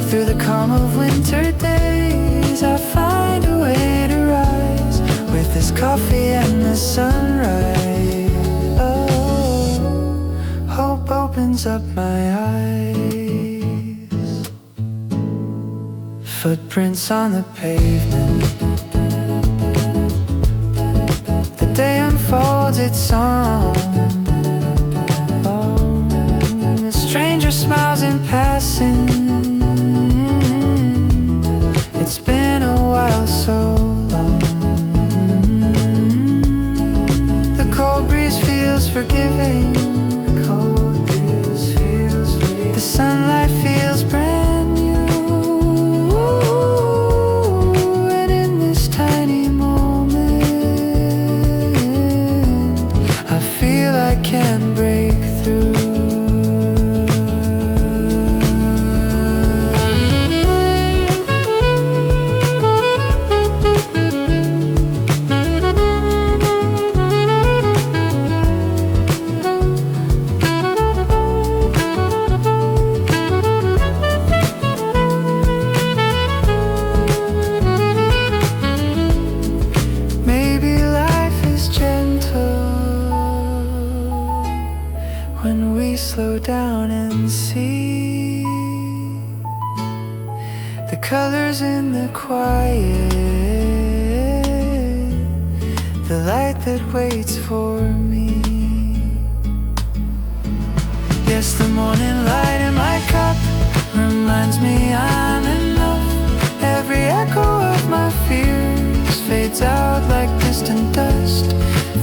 Through the calm of winter days, I find a way to rise with this coffee and the sunrise. Oh, hope opens up my eyes. Footprints on the pavement. The day unfolds its song. A stranger smiles in passing. It's been a while, so long. The cold breeze feels forgiving. The sunlight feels brand new. And in this tiny moment, I feel I can break through. Slow down and see the colors in the quiet, the light that waits for me. Yes, the morning light in my cup reminds me I'm enough. Every echo of my fears fades out like distant dust.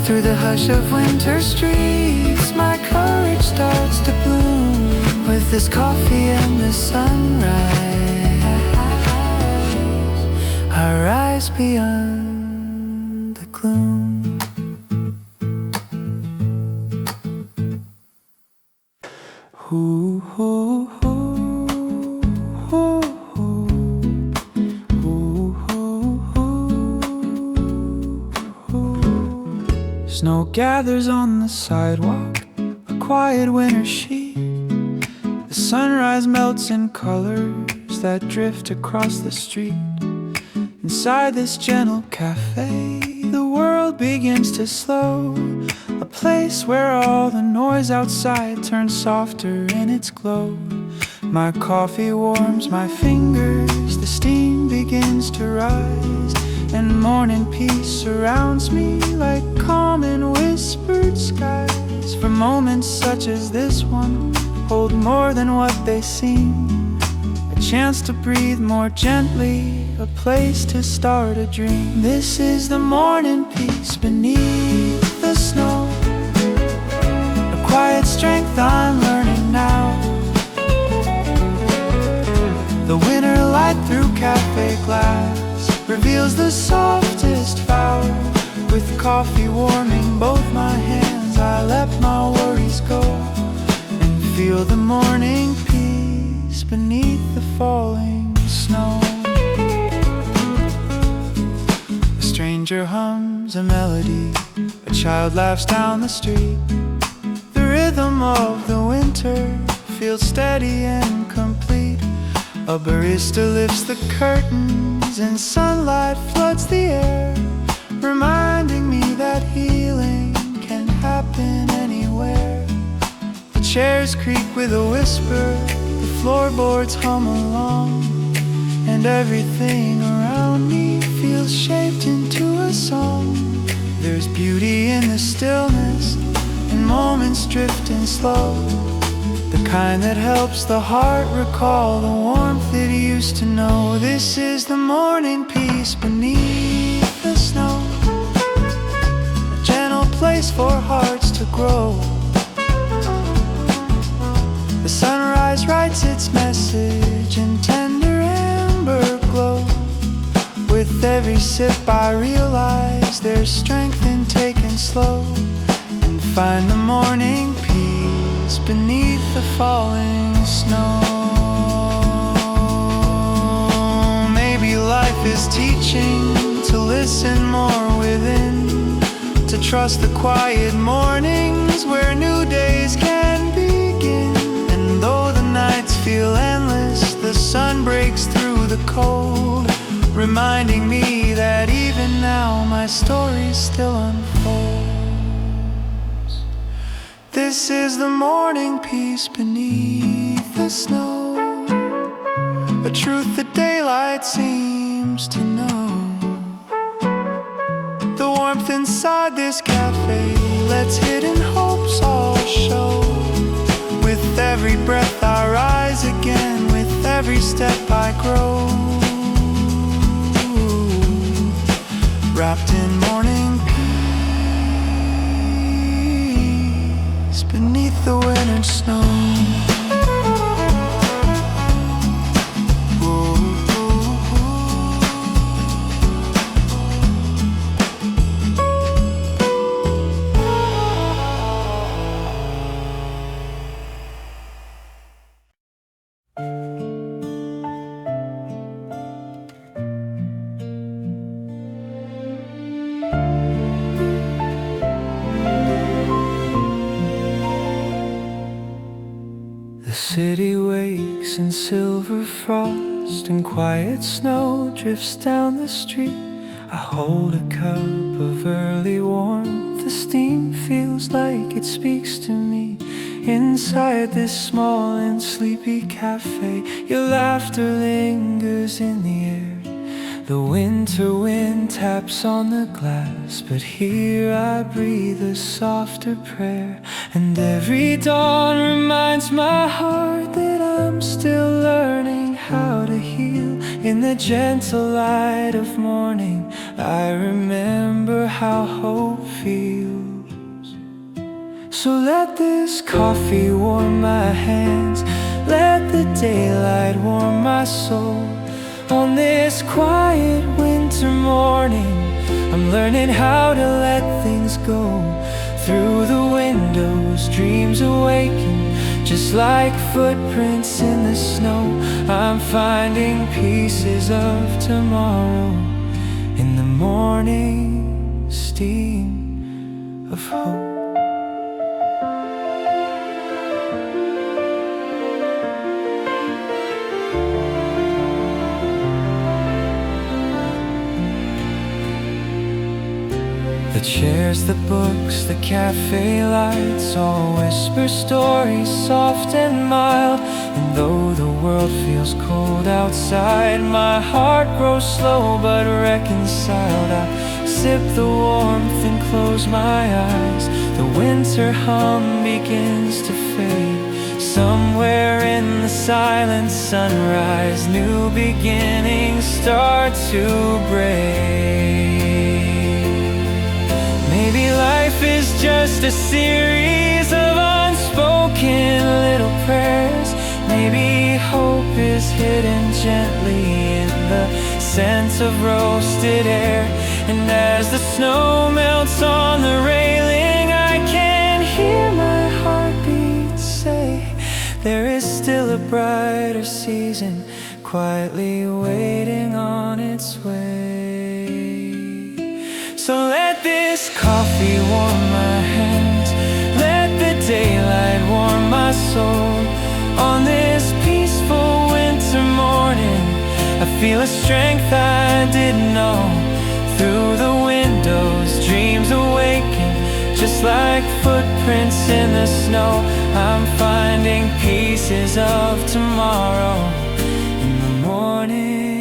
Through the hush of winter streets, my courage starts to bloom. With this coffee and the sunrise, I rise beyond the gloom. Ooh, ooh, ooh, ooh, ooh, ooh, ooh. Snow gathers on the sidewalk, a quiet winter sheet. The sunrise melts in colors that drift across the street. Inside this gentle cafe, the world begins to slow. A place where all the noise outside turns softer in its glow. My coffee warms my fingers, the steam begins to rise, and morning peace surrounds me like calm and whispered skies. For moments such as this one hold more than what they seem. A chance to breathe more gently, a place to start a dream. This is the morning peace beneath the snow, a quiet strength I'm learning now. The winter light through cafe glass reveals the softest flower. With coffee warming both my hands, I let my worries go and feel the morning peace beneath the falling snow. A stranger hums a melody, a child laughs down the street. The rhythm of the winter feels steady and complete. A barista lifts the curtains and sunlight floods the air, reminding me that healing can happen anywhere. The chairs creak with a whisper, the floorboards hum along, and everything around me feels shaped into a song. There's beauty in the stillness, and moments drifting slow, the kind that helps the heart recall the warmth it used to know. This is the morning peace beneath the snow, a gentle place for hearts to grow. The sunrise writes its message in tender amber glow. With every sip I realize there's strength in taking slow, and find the morning peace beneath the falling snow. Maybe life is teaching to listen more within, to trust the quiet mornings where new days can begin. And though the nights feel endless, the sun breaks through the cold, reminding me that even now my story still unfolds. This is the morning peace beneath the snow, a truth that daylight seems to know. The warmth inside this cafe lets hidden hopes all show. With every breath I rise again, with every step I grow. Wrapped in morning peace beneath the winter snow. The city wakes in silver frost and quiet snow drifts down the street. I hold a cup of early warmth. The steam feels like it speaks to me. Inside this small and sleepy cafe, your laughter lingers in the air. The winter wind taps on the glass, but here I breathe a softer prayer. And every dawn reminds my heart that I'm still learning how to heal. In the gentle light of morning, I remember how hope feels. So let this coffee warm my hands, let the daylight warm my soul. On this quiet winter morning, I'm learning how to let things go. Through the windows, dreams awaken, just like footprints in the snow. I'm finding pieces of tomorrow in the morning steam of hope. The chairs, the books, the cafe lights all whisper stories soft and mild. And though the world feels cold outside, my heart grows slow but reconciled. I sip the warmth and close my eyes. The winter hum begins to fade. Somewhere in the silent sunrise, new beginnings start to break. Maybe life is just a series of unspoken little prayers. Maybe hope is hidden gently in the scent of roasted air. And as the snow melts on the railing, I can hear my heartbeat say, there is still a brighter season quietly waiting on its way. So let this coffee warm my hands, let the daylight warm my soul. On this peaceful winter morning, I feel a strength I didn't know. Through the windows, dreams awaken, just like footprints in the snow. I'm finding pieces of tomorrow in the morning.